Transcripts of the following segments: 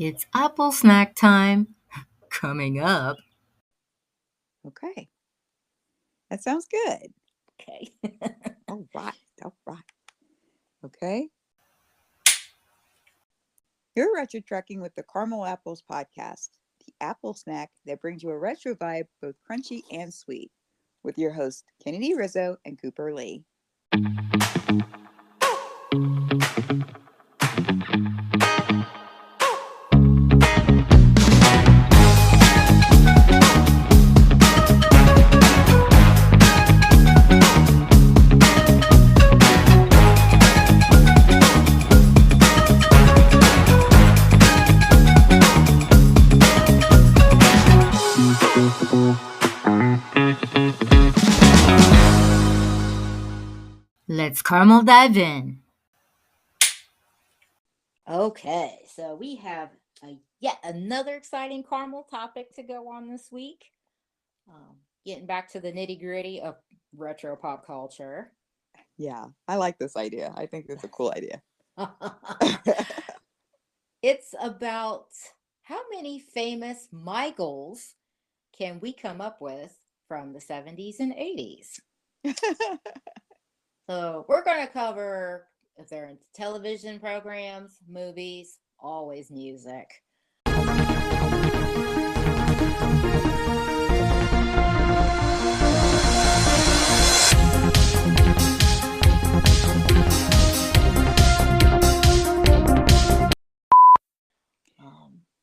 It's apple snack time. Coming up. Okay. That sounds good. Okay. All right. All right. Okay. You're retro trekking with the Caramel Apples podcast, the apple snack that brings you a retro vibe, both crunchy and sweet, with your hosts, Kennedy Rizzo and Cooper Lee. Let's caramel dive in. Okay, so we have yet another exciting caramel topic to go on this week. Getting back to the nitty gritty of retro pop culture. Yeah, I like this idea. I think it's a cool idea. It's about how many famous Michaels can we come up with from the 70s and 80s? So we're going to cover if they're in television programs, movies, always music.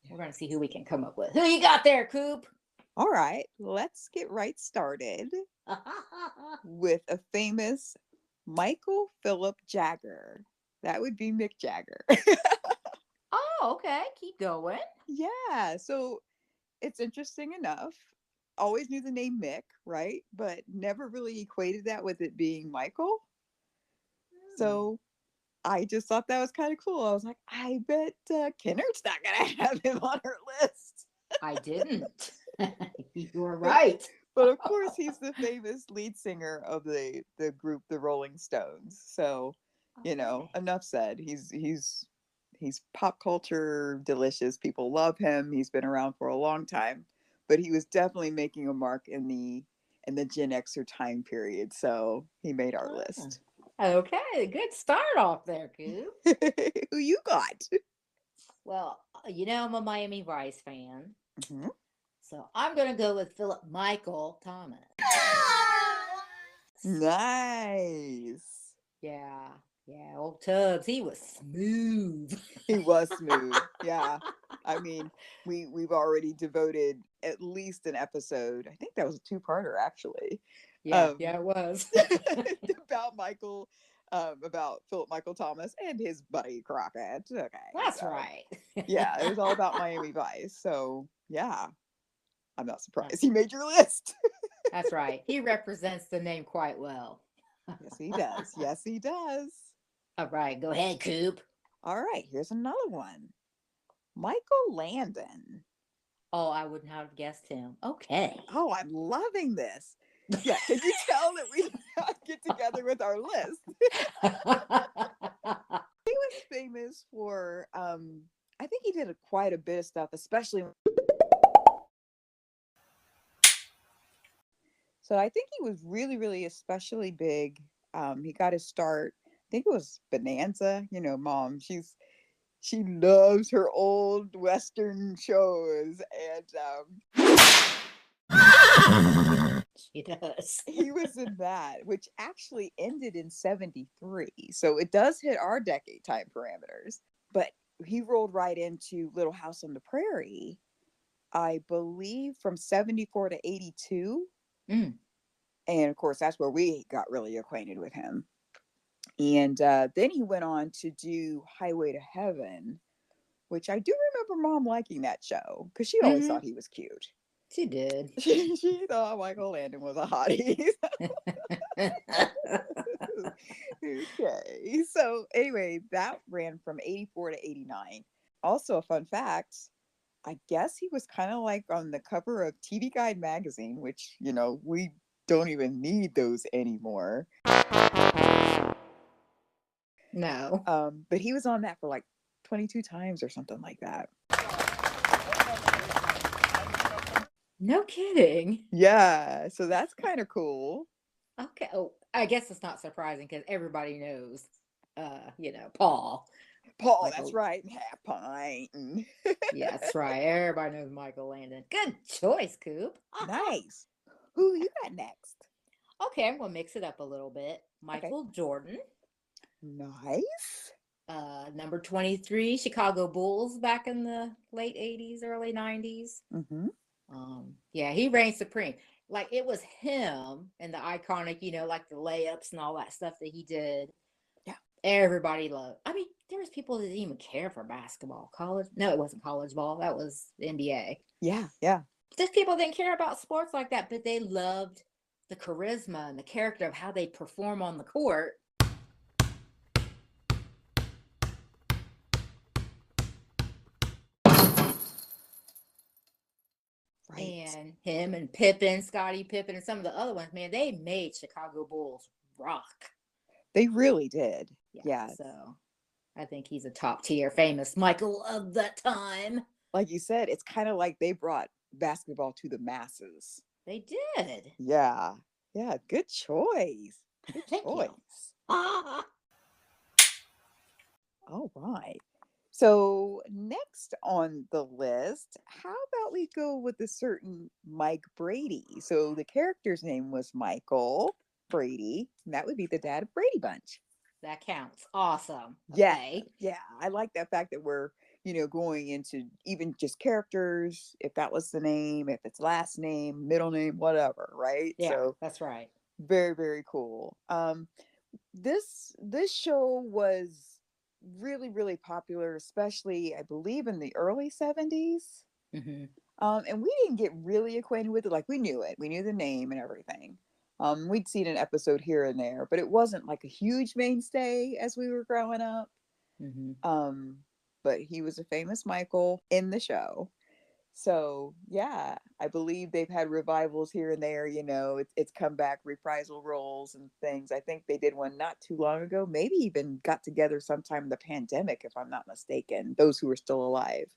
We're going to see who we can come up with. Who you got there, Coop? All right, let's get right started with a famous Michael Philip Jagger. That would be Mick Jagger. Oh, okay. Keep going. Yeah, so it's interesting enough. Always knew the name Mick, right? But never really equated that with it being Michael. So I just thought that was kind of cool. I was like, I bet Kennard's not going to have him on her list. I didn't. You were right. But of course, he's the famous lead singer of the group, the Rolling Stones. So, enough said. He's pop culture delicious. People love him. He's been around for a long time, but he was definitely making a mark in the Gen Xer time period. So he made our list. Okay, good start off there, Coop. Who you got? Well, I'm a Miami Vice fan. Mm-hmm. So I'm going to go with Philip Michael Thomas. Nice. Yeah, old Tubbs, he was smooth. He was smooth. Yeah. I mean, we've already devoted at least an episode. I think that was a two-parter, actually. Yeah, it was. About Michael, about Philip Michael Thomas and his buddy Crockett. Okay. That's right. Yeah, it was all about Miami Vice. So, yeah. I'm not surprised he made your list. That's right. He represents the name quite well. Yes, he does. Yes, he does. All right, go ahead, Coop. All right, here's another one. Michael Landon. Oh, I would not have guessed him. Okay. Oh, I'm loving this. Yeah, can you tell that we get together with our list? He was famous for, I think he did quite a bit of stuff, especially. So I think he was really, really especially big. He got his start. I think it was Bonanza. Mom, she loves her old Western shows, and she does. He was in that, which actually ended in 73. So it does hit our decade time parameters. But he rolled right into Little House on the Prairie, I believe, from 74 to 82. And of course, that's where we got really acquainted with him. And then he went on to do Highway to Heaven, which I do remember Mom liking that show because she always thought he was cute. She did. She thought Michael Landon was a hottie. Okay. So anyway, that ran from 84 to 89. Also, a fun fact, I guess he was kind of like on the cover of TV Guide magazine, which, we don't even need those anymore. No. But he was on that for like 22 times or something like that. No kidding. Yeah, so that's kind of cool. Okay. Oh, I guess it's not surprising because everybody knows, Paul. Paul, that's Michael. right. Half pint. Yeah, that's right. Everybody knows Michael Landon. Good choice, Coop. Nice. Who you got next? Okay, I'm gonna mix it up a little bit. Okay. Michael Jordan, Nice. number 23, Chicago Bulls back in the late 80s, early 90s. Mm-hmm. Yeah, he reigned supreme. Like it was him and the iconic, like the layups and all that stuff that he did. Yeah. Everybody loved. I mean, there was people that didn't even care for basketball. College? No, it wasn't college ball. That was the NBA. Yeah, yeah. Just people didn't care about sports like that, but they loved the charisma and the character of how they perform on the court. Right. And him and Pippen, Scottie Pippen, and some of the other ones, man, they made Chicago Bulls rock. They really did. Yeah. So I think he's a top tier famous Michael of that time. Like you said, it's kind of like they brought basketball to the masses. They did. Yeah. Yeah. Good choice. Good Thank choice. You. All right. So next on the list, how about we go with a certain Mike Brady? So the character's name was Michael Brady, and that would be the dad of Brady Bunch. That counts. Awesome. Okay. Yeah. I like that fact that we're, going into even just characters, if that was the name, if it's last name, middle name, whatever, right? Yeah, so that's right. very, very cool. This show was really, really popular, especially I believe in the early 70s. Mm-hmm. And we didn't get really acquainted with it. Like we knew it, we knew the name and everything. We'd seen an episode here and there, but it wasn't like a huge mainstay as we were growing up. Mm-hmm. But he was a famous Michael in the show. So yeah, I believe they've had revivals here and there. It's come back, reprisal roles and things. I think they did one not too long ago. Maybe even got together sometime in the pandemic, if I'm not mistaken. Those who are still alive.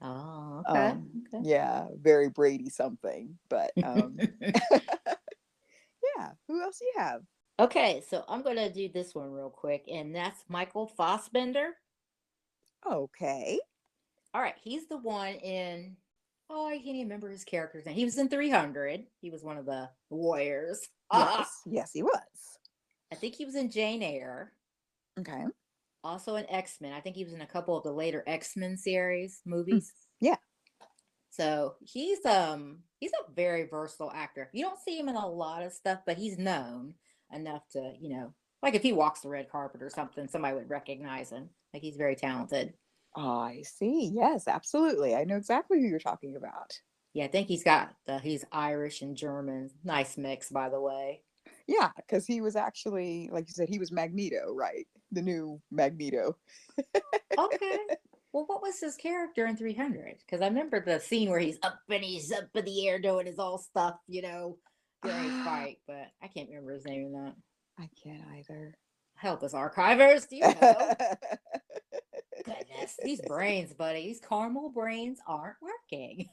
Oh, okay. Yeah, very Brady something. But yeah, who else do you have? Okay, so I'm gonna do this one real quick, and that's Michael Fassbender. Okay. All right, he's the one in. Oh, I can't even remember his character's name. He was in 300. He was one of the warriors. Yes, yes, he was. I think he was in Jane Eyre. Okay. Also in X-Men. I think he was in a couple of the later X-Men series movies. Yeah. So he's a very versatile actor. You don't see him in a lot of stuff, but he's known enough to, like if he walks the red carpet or something, somebody would recognize him. Like he's very talented. Oh, I see. Yes, absolutely. I know exactly who you're talking about. Yeah, I think he's Irish and German. Nice mix, by the way. Yeah, because he was actually, like you said, he was Magneto, right? The new Magneto. Okay. Well, what was his character in 300? Because I remember the scene where he's up in the air doing his all stuff, during his fight, but I can't remember his name in that. I can't either. Help us, archivers. Do you know? Goodness, these brains, buddy, these caramel brains aren't working.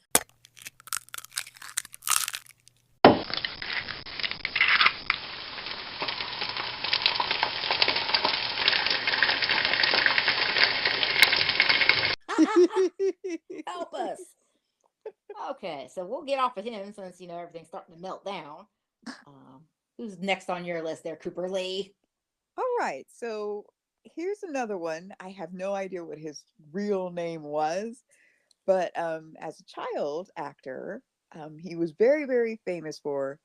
Help us. Okay, so we'll get off of him since everything's starting to melt down. Who's next on your list there, Cooper Lee? All right, so here's another one. I have no idea what his real name was, but as a child actor, he was very, very famous for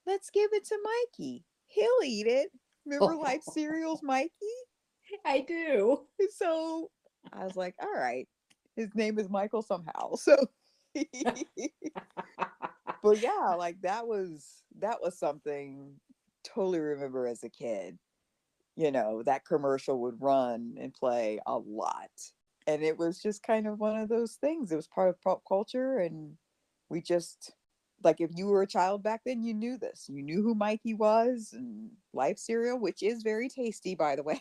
"Let's give it to Mikey. He'll eat it." Remember Life Cereal's Mikey? I do. So I was like, all right, his name is Michael somehow. So, but yeah, like that was something totally remember as a kid. That commercial would run and play a lot. And it was just kind of one of those things. It was part of pop culture and we just like if you were a child back then, you knew this. You knew who Mikey was, and Life cereal, which is very tasty, by the way.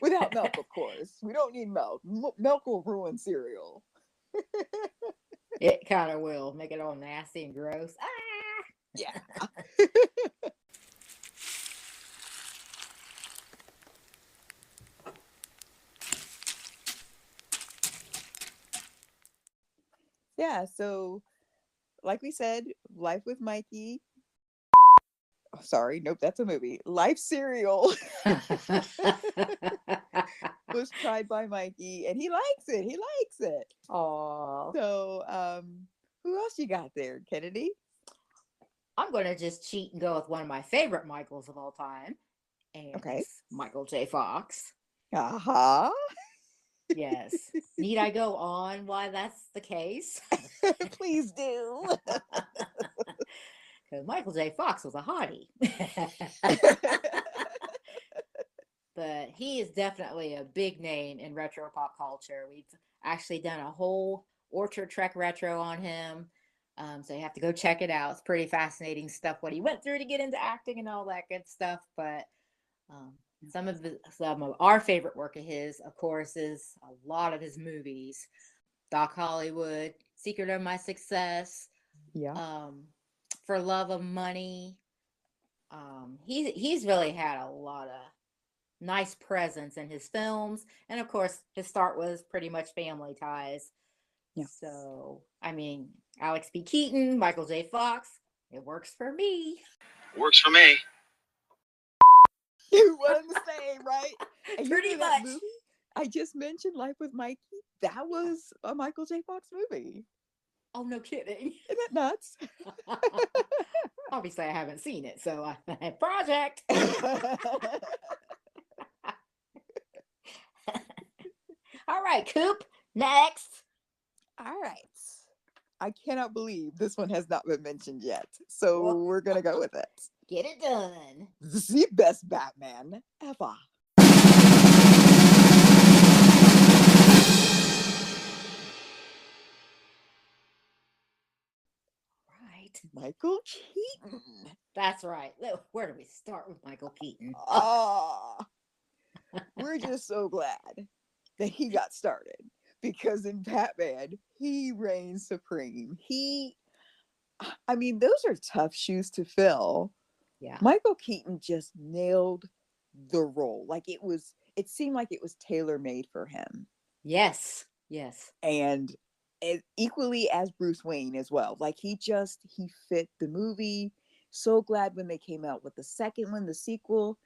Without milk, of course. We don't need milk. Milk will ruin cereal. It kind of will make it all nasty and gross. Ah! Yeah. Yeah, so like we said, Life with Mikey. Oh, sorry, nope, that's a movie. Life cereal was tried by Mikey, and he likes it. He likes it. Oh, So, who else you got there, Kennedy? I'm going to just cheat and go with one of my favorite Michaels of all time, and Okay. it's Michael J. Fox. Uh-huh. Yes. Need I go on why that's the case? Please do. Because Michael J. Fox was a hottie. But he is definitely a big name in retro pop culture. We've actually done a whole Orchard Trek retro on him. So you have to go check it out. It's pretty fascinating stuff, what he went through to get into acting and all that good stuff. But some of our favorite work of his, of course, is a lot of his movies. Doc Hollywood, Secret of My Success, Yeah. For Love of Money. He's really had a lot of nice presence in his films, and of course his start was pretty much Family Ties. Yeah. So I mean, Alex P. Keaton, Michael J. Fox, it works for me. Works for me. You wanted to say, right? And Pretty you know that much. movie I just mentioned, Life with Mikey? That was a Michael J. Fox movie. Oh, no kidding. Isn't that nuts? Obviously I haven't seen it, so project. All right, Coop, next. All right. I cannot believe this one has not been mentioned yet. So we're going to go with it. Get it done. The best Batman ever. Right. Michael Keaton. That's right. Where do we start with Michael Keaton? We're just so glad that he got started, because in Batman, he reigns supreme. I mean, those are tough shoes to fill. Yeah. Michael Keaton just nailed the role. Like it seemed like it was tailor-made for him. Yes. And equally as Bruce Wayne as well. Like he fit the movie. So glad when they came out with the second one, the sequel.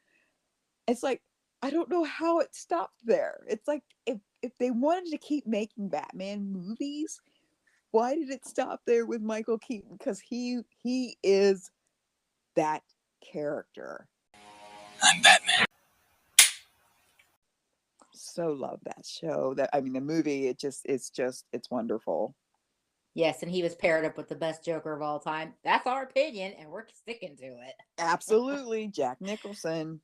It's like, I don't know how it stopped there. It's like, if they wanted to keep making Batman movies, why did it stop there with Michael Keaton? Because he is that character. I'm Batman. So love that show. The movie, it's wonderful. Yes, and he was paired up with the best Joker of all time. That's our opinion, and we're sticking to it. Absolutely. Jack Nicholson.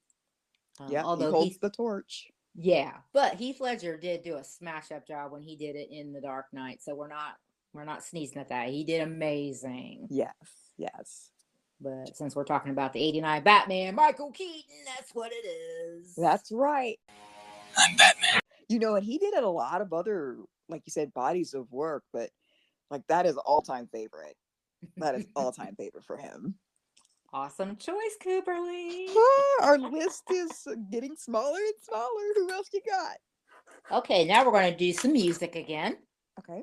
Yeah, he holds the torch. Yeah, but Heath Ledger did do a smash up job when he did it in The Dark Knight. So we're not sneezing at that. He did amazing. Yes. But since we're talking about the 89 Batman, Michael Keaton, that's what it is. That's right. I'm Batman. And he did a lot of other, like you said, bodies of work, but like that is all-time favorite. That is all-time favorite for him. Awesome choice, Cooper Lee. Our list is getting smaller and smaller. Who else you got? Okay, now we're going to do some music again. Okay.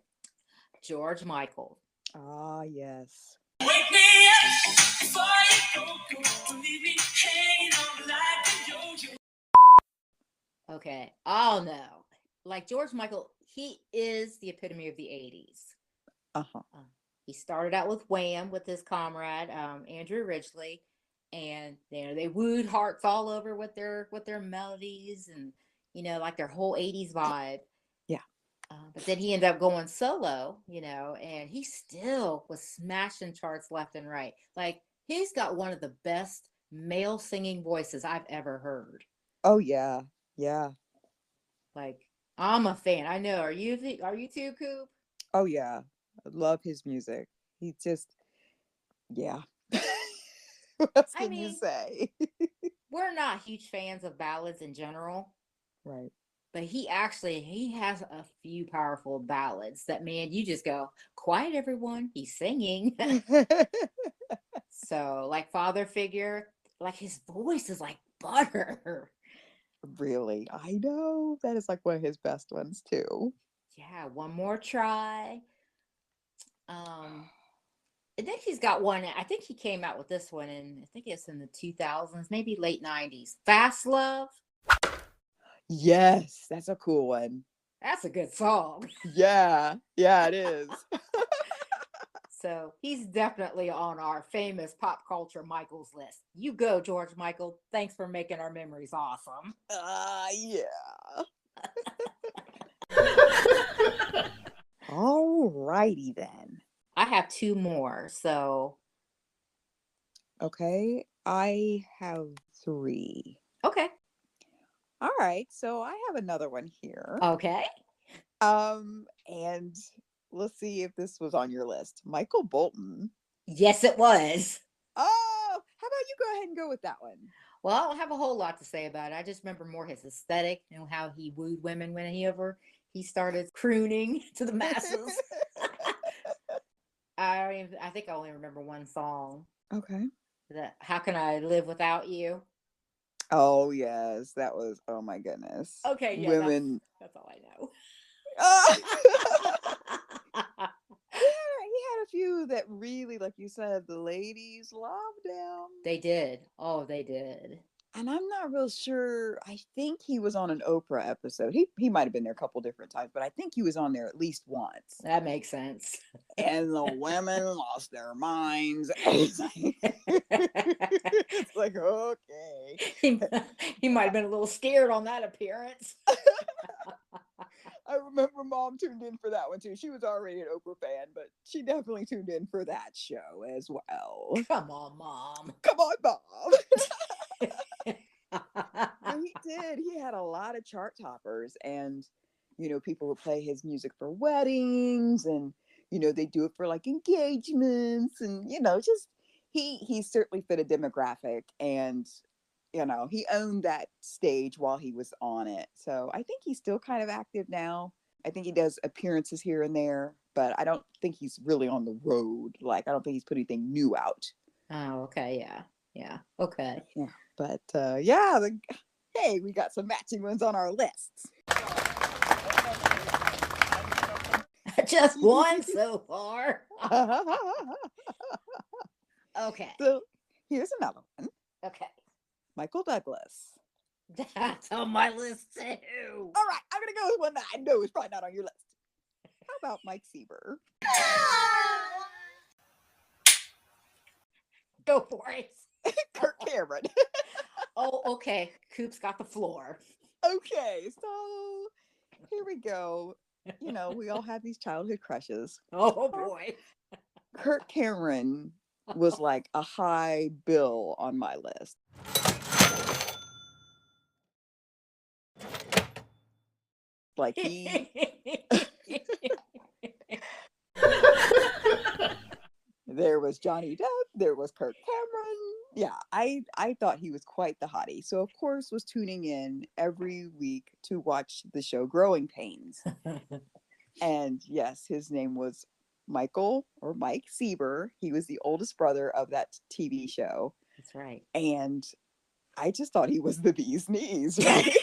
George Michael. Ah, yes. Wake me up before you go. Leave me hanging on like a yo-yo. Okay. Oh, no. Like George Michael, he is the epitome of the 80s. Uh-huh. He started out with Wham with his comrade, Andrew Ridgeley. And they wooed hearts all over with their melodies and, like their whole 80s vibe. Yeah. But then he ended up going solo, and he still was smashing charts left and right. Like, he's got one of the best male singing voices I've ever heard. Oh, yeah. Yeah. Like, I'm a fan. I know. Are you too, Coop? Oh, yeah. I love his music. He just, yeah. What else I can you mean, say? we're not huge fans of ballads in general, Right. but he has a few powerful ballads that, man, you just go, quiet everyone, he's singing. So, like Father Figure, like his voice is like butter. Really, I know that is like one of his best ones too. Yeah, one more try. Um, and then he's got one. I think he came out with this one in, I think it's in the 2000s, maybe late 90s. Fast Love. Yes, that's a cool one. That's a good song. Yeah, yeah, it is. So he's definitely on our famous pop culture Michael's list. You go, George Michael. Thanks for making our memories awesome. Yeah. All righty then. I have two more. So, Okay, I have three. okay. All right, so I have another one here. Okay. And let's see if this was on your list. Michael Bolton. Yes, it was. Oh, how about you go ahead and go with that one? Well, I don't have a whole lot to say about it. I just remember more his aesthetic, how he wooed women whenever he started crooning to the masses. I think I only remember one song. Okay. That How Can I Live Without You? Oh yes, that was, oh my goodness. Okay, yeah, Women. that's all I know. He had a few that really, like you said, the ladies loved him. They did. Oh, they did. And I'm not real sure. I think he was on an Oprah episode. He might have been there a couple different times, but I think he was on there at least once. That makes sense. And the women lost their minds. It's like, okay. He might have been a little scared on that appearance. I remember Mom tuned in for that one too. She was already an Oprah fan, but she definitely tuned in for that show as well. Come on, Mom. Come on, Mom. He did. He had a lot of chart toppers, and people would play his music for weddings, and they do it for like engagements, and just he certainly fit a demographic, and he owned that stage while he was on it. So I think he's still kind of active now. I think he does appearances here and there, but I don't think he's really on the road. Like, I don't think he's put anything new out. Oh, okay. Yeah. Okay. Yeah. But yeah, hey, we got some matching ones on our lists. Just one so far. Okay. So here's another one. Okay. Michael Douglas. That's on my list too. All right, I'm gonna go with one that I know is probably not on your list. How about Mike Sieber? Go for it. Kirk Cameron. Oh, okay. Coop's got the floor. Okay, so here we go. We all have these childhood crushes. Oh boy. Kirk Cameron was like a high bill on my list. Like there was Johnny Depp, there was Kirk Cameron. Yeah, I thought he was quite the hottie. So of course was tuning in every week to watch the show Growing Pains. And yes, his name was Michael or Mike Sieber. He was the oldest brother of that TV show. That's right. And I just thought he was the bee's knees, right?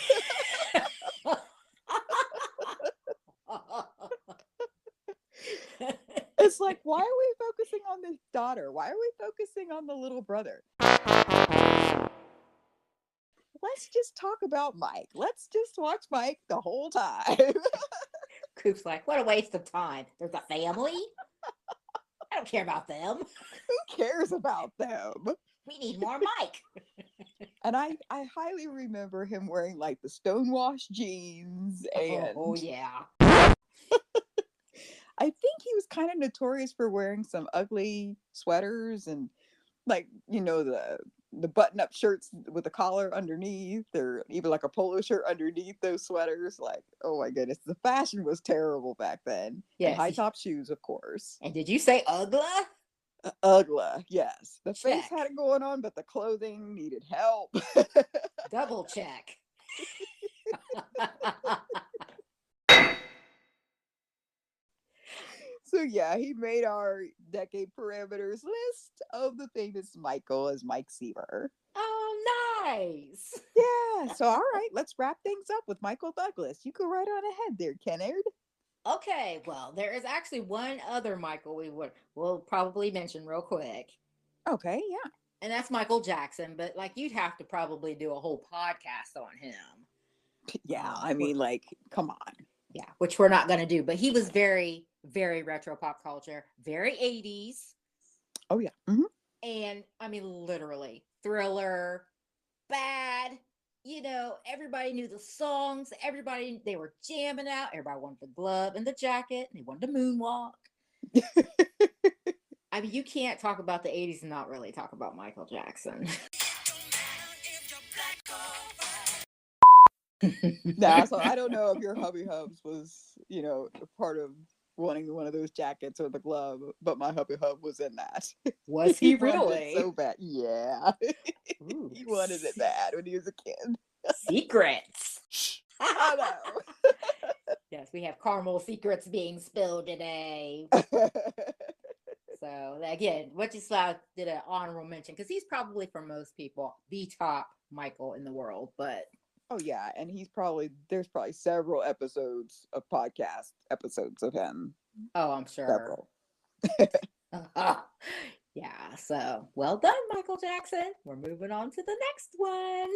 It's like, why are we focusing on the daughter? Why are we focusing on the little brother? Let's just talk about Mike. Let's just watch Mike the whole time. Coop's like, what a waste of time. There's a family. I don't care about them. Who cares about them? We need more Mike. And I highly remember him wearing like the stonewashed jeans and oh yeah. I think he was kind of notorious for wearing some ugly sweaters and like, the the button-up shirts with a collar underneath, or even like a polo shirt underneath those sweaters. Like, oh my goodness, the fashion was terrible back then. And Yes. high top shoes, of course. And did you say ugly? Ugly, yes. The face Check. had it going on, but the clothing needed help. Double check. So yeah, he made our decade parameters list of the famous Michael as Mike Seaver. Oh, nice. Yeah. So all right, let's wrap things up with Michael Douglas. You go right on ahead there, Kennard. Okay, well, there is actually one other Michael we'll probably mention real quick. Okay, yeah. And that's Michael Jackson, but like you'd have to probably do a whole podcast on him. Yeah, I mean, like, come on. Yeah, which we're not going to do, but he was very, very retro pop culture, very 80s. Oh, yeah. Mm-hmm. And I mean, literally, Thriller, Bad, you know, everybody knew the songs. They were jamming out. Everybody wanted the glove and the jacket. And they wanted to moonwalk. I mean, you can't talk about the 80s and not really talk about Michael Jackson. Nah, so I don't know if your hubby hubs was, you know, part of wanting one of those jackets or the glove, but my hubby hub was in that. Was he wanted really? it so bad. Yeah. Ooh, He wanted it bad when he was a kid. secrets. I know. Yes, we have caramel secrets being spilled today. So again, Wichislaw did an honorable mention because he's probably for most people the top Michael in the world. But oh yeah, and there's probably several episodes of podcast episodes of him. Oh, I'm sure. Several. Yeah, so well done, Michael Jackson. We're moving on to the next one.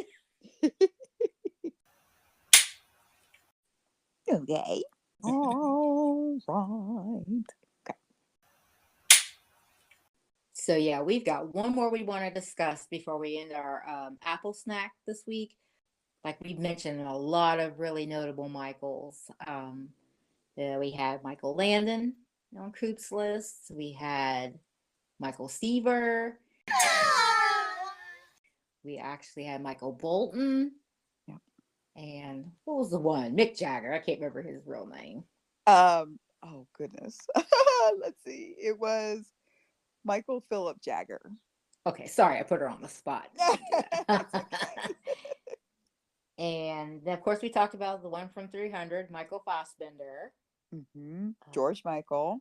Okay. All right. Okay. So yeah, we've got one more we want to discuss before we end our Apple snack this week. Like we've mentioned a lot of really notable Michaels. We had Michael Landon on Coop's list. We had Michael Seaver. We actually had Michael Bolton. Yep. And what was the one? Mick Jagger. I can't remember his real name. Oh goodness. Let's see. It was Michael Philip Jagger. Okay, sorry, I put her on the spot. Okay. And then, of course, we talked about the one from 300, Michael Fassbender. Mm-hmm. George Michael.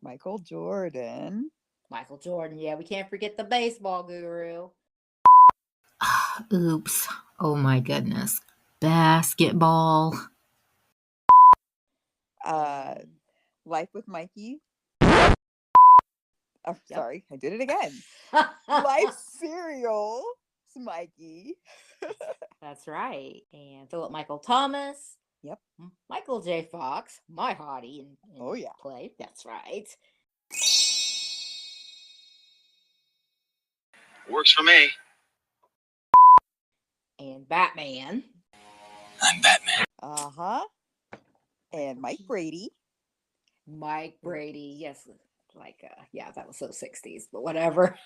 Michael Jordan. Michael Jordan. Yeah, we can't forget the baseball guru. Oops. Oh my goodness. Basketball. Life with Mikey. Oh, Yep. Sorry, I did it again. Life cereal. It's Mikey. That's right. And Philip Michael Thomas. Yep. Michael J. Fox, my hottie in Oh, yeah. play. That's right. Works for me. And Batman. I'm Batman. Uh-huh. And Mike Brady. Mike Brady. Yes. Like, yeah, that was so 60s, but whatever.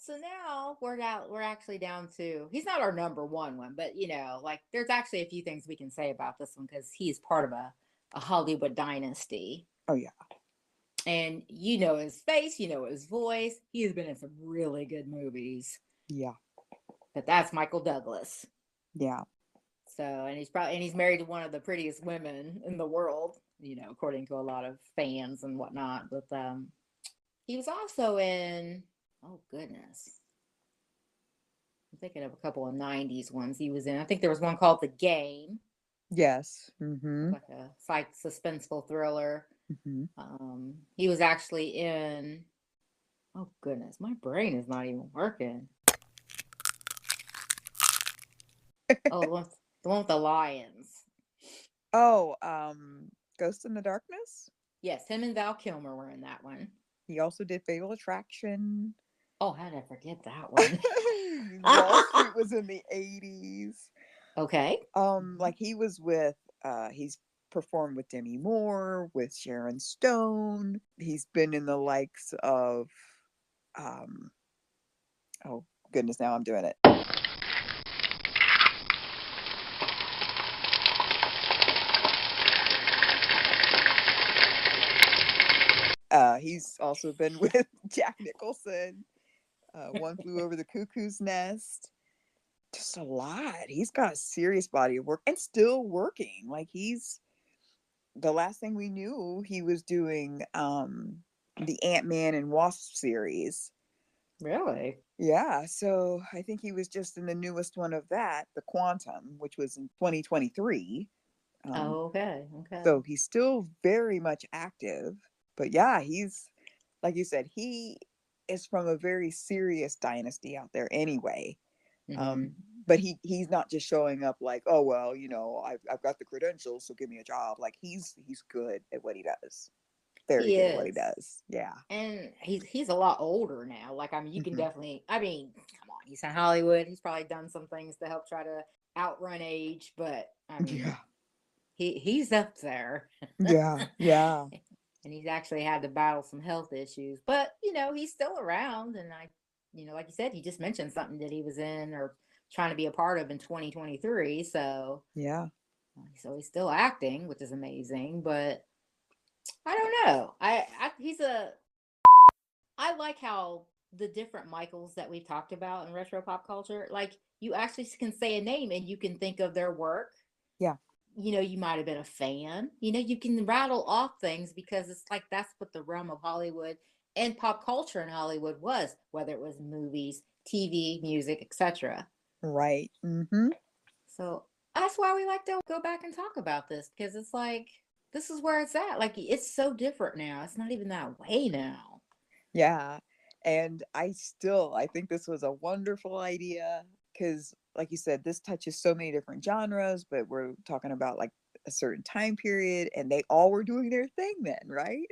So now we're actually down to, he's not our number one, but you know, like there's actually a few things we can say about this one because he's part of a Hollywood dynasty. Oh yeah. And you know his face, you know his voice. He has been in some really good movies. Yeah. But that's Michael Douglas. Yeah. So, and he's married to one of the prettiest women in the world, you know, according to a lot of fans and whatnot. But he was also in, oh goodness, I'm thinking of a couple of 90s ones he was in. I think there was one called The Game. Yes. Mm-hmm. Like a suspenseful thriller. Mm-hmm. He was actually in, oh goodness, my brain is not even working. Oh, the one with the lions. Oh, Ghost in the Darkness? Yes, him and Val Kilmer were in that one. He also did Fatal Attraction. Oh, how did I forget that one? Wall Street was in the 80s. Okay. Like he was with he's performed with Demi Moore, with Sharon Stone. He's been in the likes of, oh goodness, now I'm doing it. He's also been with Jack Nicholson. One Flew Over the Cuckoo's Nest. Just a lot. He's got a serious body of work and still working. Like, he's the last thing we knew, he was doing the Ant-Man and Wasp series. Really? Yeah, so I think he was just in the newest one of that, the Quantum, which was in 2023. Okay. So he's still very much active. But yeah, he's, like you said, he is from a very serious dynasty out there anyway. Mm-hmm. But he's not just showing up like, oh well, I've got the credentials, so give me a job. Like, he's good at what he does. Very He good at what he is. does. Yeah. And he's a lot older now. Like, I mean, you can Mhm. definitely, I mean, come on, he's in Hollywood. He's probably done some things to help try to outrun age, but I mean, Yeah. he's up there. Yeah. Yeah. And he's actually had to battle some health issues. But, he's still around. And like you said, he just mentioned something that he was in or trying to be a part of in 2023. So Yeah. he's still acting, which is amazing. But I don't know. I like how the different Michaels that we've talked about in retro pop culture, like, you actually can say a name and you can think of their work. Yeah. You might have been a fan. You can rattle off things because it's like that's what the realm of Hollywood and pop culture in Hollywood was, whether it was movies, TV, music, etc. Right. Mm-hmm. So that's why we like to go back and talk about this, because it's like this is where it's at. Like, it's so different now. It's not even that way now. Yeah. And I think this was a wonderful idea because, like you said, this touches so many different genres, but we're talking about like a certain time period and they all were doing their thing then, right?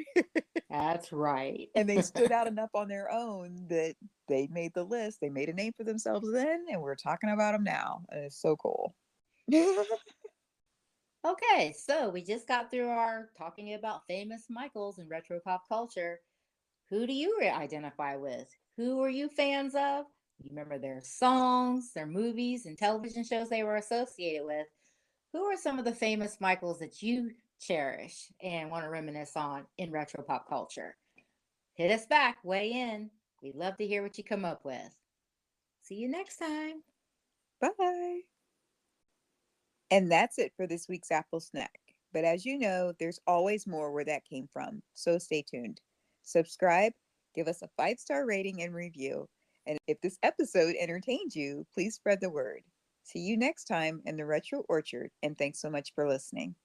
That's right. And they stood out enough on their own that they made the list. They made a name for themselves then, and we're talking about them now. And it's so cool. Okay, so we just got through our talking about famous Michaels in retro pop culture. Who do you identify with? Who are you fans of? You remember their songs, their movies, and television shows they were associated with? Who are some of the famous Michaels that you cherish and want to reminisce on in retro pop culture? Hit us back, weigh in. We'd love to hear what you come up with. See you next time. Bye. And that's it for this week's Apple Snack. But as you know, there's always more where that came from. So stay tuned. Subscribe, give us a 5-star rating and review. And if this episode entertained you, please spread the word. See you next time in the Retro Orchard, and thanks so much for listening.